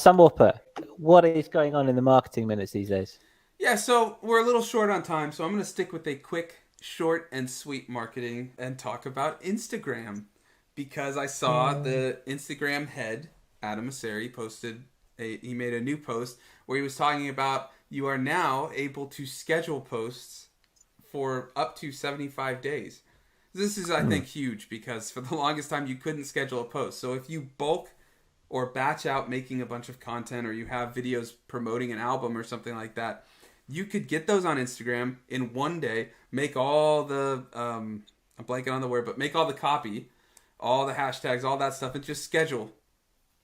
Sunwarper, what is going on in the marketing minutes these days? Yeah, so we're a little short on time, so I'm going to stick with a quick, short, and sweet marketing and talk about Instagram. Because I saw the Instagram head, Adam Asseri, he made a new post where he was talking about you are now able to schedule posts for up to 75 days. This is, I think, huge because for the longest time you couldn't schedule a post. So if you bulk or batch out making a bunch of content, or you have videos promoting an album or something like that, you could get those on Instagram in one day, make all the, I'm blanking on the word, but make all the copy, all the hashtags, all that stuff, and just schedule.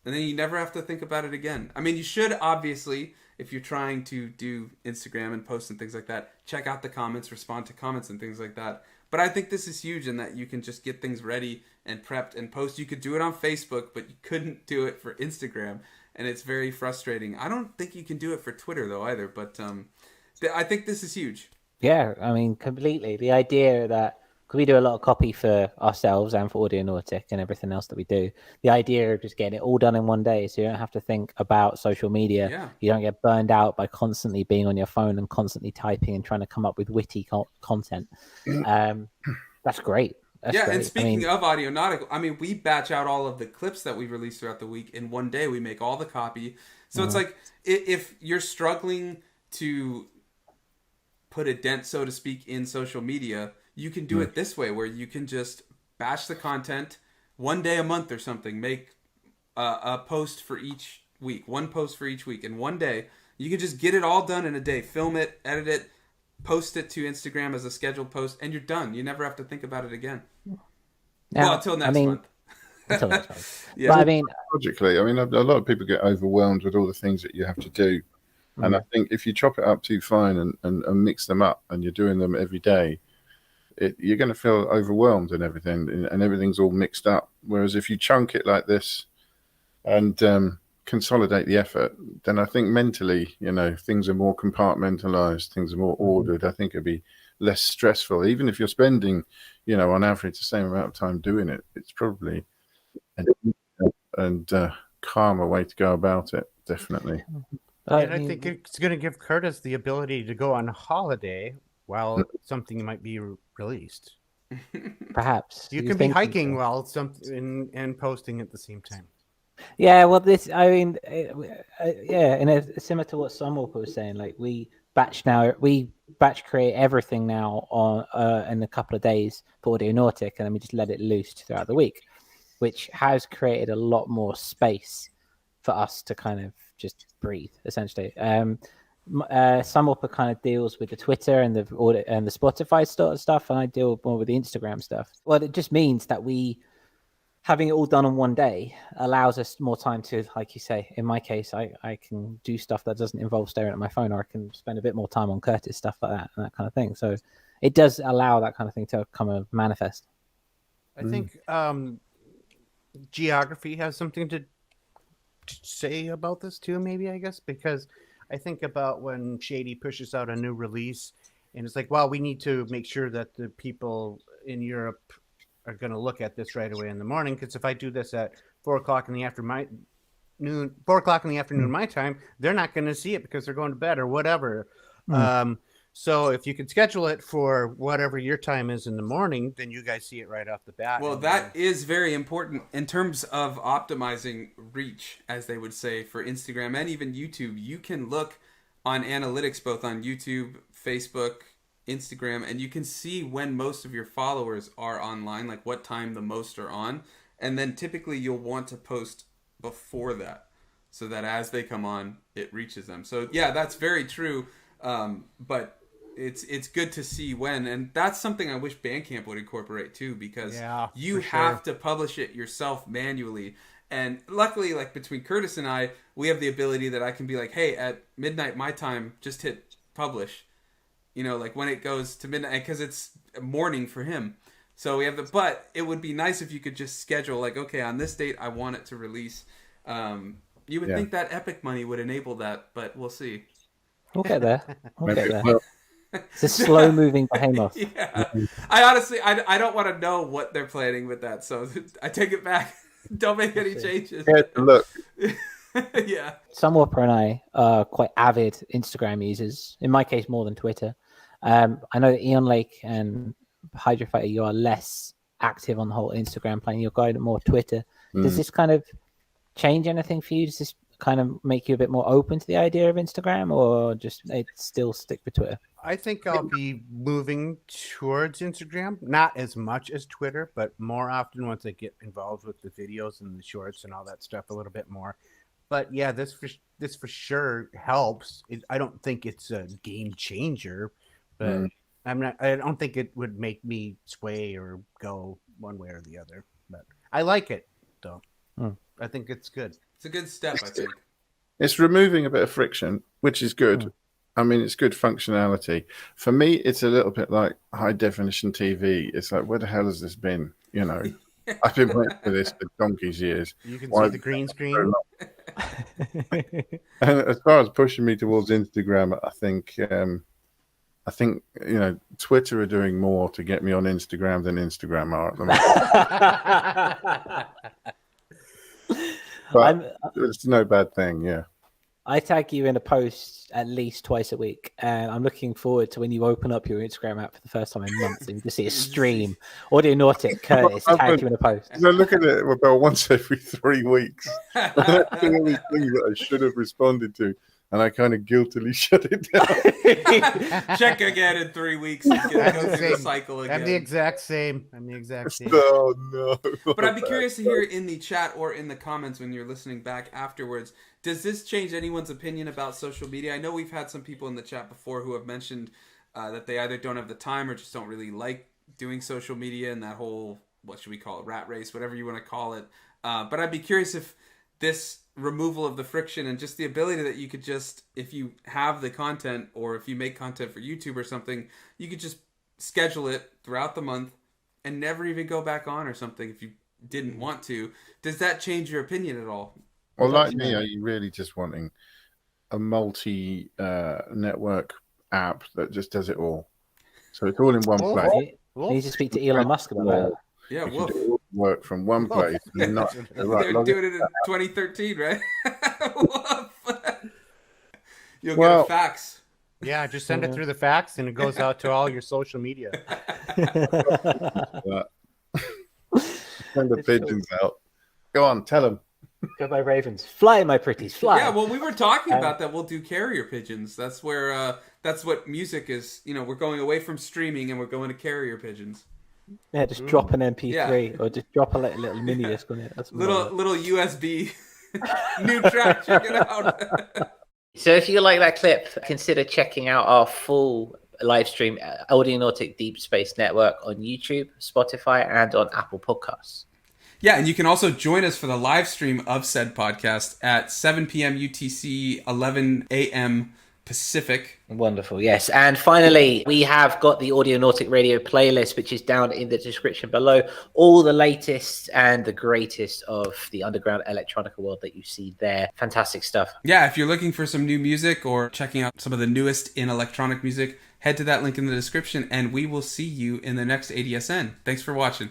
And then you never have to think about it again. I mean, you should, obviously, if you're trying to do Instagram and posts and things like that, check out the comments, respond to comments and things like that. But I think this is huge in that you can just get things ready and prepped and post. You could do it on Facebook, but you couldn't do it for Instagram. And it's very frustrating. I don't think you can do it for Twitter, though, either. But I think this is huge. Yeah, I mean, completely. The idea that, because we do a lot of copy for ourselves and for Audionautic and everything else that we do, the idea of just getting it all done in one day so you don't have to think about social media. Yeah. You don't get burned out by constantly being on your phone and constantly typing and trying to come up with witty content. That's great. That's great. And speaking of Audionautic, I mean, we batch out all of the clips that we release throughout the week in one day. We make all the copy. So it's like, if you're struggling to put a dent, so to speak, in social media, you can do it this way, where you can just batch the content one day a month or something. Make a post for each week, one post for each week in one day. You can just get it all done in a day. Film it, edit it, post it to Instagram as a scheduled post, and you're done. You never have to think about it again. Now, until next month. Until next month. Yeah. But I mean, logically, a lot of people get overwhelmed with all the things that you have to do. And I think if you chop it up too fine and mix them up, and you're doing them every day, you're going to feel overwhelmed and everything, and everything's all mixed up. Whereas if you chunk it like this and consolidate the effort, then I think mentally, things are more compartmentalized, things are more ordered. I think it'd be less stressful. Even if you're spending, on average the same amount of time doing it, it's probably and calmer way to go about it, definitely. And I think it's going to give Curtis the ability to go on holiday while something might be released. Perhaps you can be hiking while something and posting at the same time. Yeah, well, similar to what Sunwarper was saying, like we batch create everything now on in a couple of days for Audionautic, and then we just let it loose throughout the week, which has created a lot more space for us to kind of just breathe, essentially. Sunwarper kind of deals with the Twitter and the Spotify stuff, and I deal more with the Instagram stuff. Well, it just means that having it all done on one day allows us more time to, like you say, in my case, I can do stuff that doesn't involve staring at my phone, or I can spend a bit more time on Curtis, stuff like that, and that kind of thing. So it does allow that kind of thing to come and manifest. I think geography has something to say about this too, maybe, I guess, because I think about when Shady pushes out a new release and it's like, well, we need to make sure that the people in Europe are going to look at this right away in the morning, because if I do this at 4 o'clock in the afternoon my time, they're not going to see it because they're going to bed or whatever. So if you can schedule it for whatever your time is in the morning, then you guys see it right off the bat. Well, that is very important in terms of optimizing reach, as they would say, for Instagram and even YouTube. You can look on analytics both on YouTube, Facebook, Instagram, and you can see when most of your followers are online, like what time the most are on. And then typically you'll want to post before that so that as they come on, it reaches them. So yeah, that's very true. But it's good to see when, and that's something I wish Bandcamp would incorporate too, because you have to publish it yourself manually. And luckily, like between Curtis and I, we have the ability that I can be like, hey, at midnight my time, just hit publish. Like when it goes to midnight, because it's morning for him. So we have but it would be nice if you could just schedule like, okay, on this date I want it to release. You would think that Epic money would enable that, but we'll see. We'll get there. It's a slow-moving behemoth. Yeah. I honestly, I don't want to know what they're planning with that, so I take it back. Don't make any changes. Look. Yeah. Sunwarper and I are quite avid Instagram users. In my case, more than Twitter. I know that Eon Lake and Hydrofighter, you are less active on the whole Instagram plane. You're going more Twitter. Does this kind of change anything for you? Does this kind of make you a bit more open to the idea of Instagram, or just still stick with Twitter? I think I'll be moving towards Instagram, not as much as Twitter, but more often once I get involved with the videos and the shorts and all that stuff a little bit more. But yeah, this for sure helps. I don't think it's a game changer, but I don't think it would make me sway or go one way or the other. But I like it, though. I think it's good. It's a good step, I think. It's removing a bit of friction, which is good. I mean, it's good functionality. For me, it's a little bit like high definition TV. It's like, where the hell has this been? You know, I've been waiting for this for donkey's years. You can see the green screen. And as far as pushing me towards Instagram, I think you know, Twitter are doing more to get me on Instagram than Instagram are at the moment. But it's no bad thing, yeah. I tag you in a post at least twice a week, and I'm looking forward to when you open up your Instagram app for the first time in months and you just see a stream. Audionautic Curtis tagged you in a post. I look at it about once every 3 weeks. All these things that I should have responded to, and I kind of guiltily shut it down. Check again in 3 weeks. It's gonna go through the cycle again. I'm the exact same. Oh no! But I'd be curious to hear in the chat or in the comments when you're listening back afterwards. Does this change anyone's opinion about social media? I know we've had some people in the chat before who have mentioned that they either don't have the time or just don't really like doing social media and that whole, what should we call it, rat race, whatever you want to call it. But I'd be curious if this removal of the friction and just the ability that you could just, if you have the content or if you make content for YouTube or something, you could just schedule it throughout the month and never even go back on or something if you didn't want to. Does that change your opinion at all? Well, like me, are you really just wanting a multi-network app that just does it all? So it's all in one place. You need to speak to Elon Musk about that. Yeah, woof. Work from one place. And not, They're doing it in 2013, right? You'll get a fax. Yeah, just send it through the fax and it goes out to all your social media. Send the pigeons out. Go on, tell them. Go by ravens. Fly, my pretties, fly. Yeah, well, we were talking about that. We'll do carrier pigeons. That's where, that's what music is. You know, we're going away from streaming and we're going to carrier pigeons. Yeah, just drop an MP3 or just drop a little mini disc on it. That's little USB new track. Check it out. So if you like that clip, consider checking out our full live stream Audionautic Deep Space Network on YouTube, Spotify, and on Apple Podcasts. Yeah, and you can also join us for the live stream of said podcast at 7 p.m. UTC, 11 a.m. Pacific. Wonderful, yes. And finally, we have got the Audionautic Radio playlist, which is down in the description below. All the latest and the greatest of the underground electronica world that you see there. Fantastic stuff. Yeah, if you're looking for some new music or checking out some of the newest in electronic music, head to that link in the description, and we will see you in the next ADSN. Thanks for watching.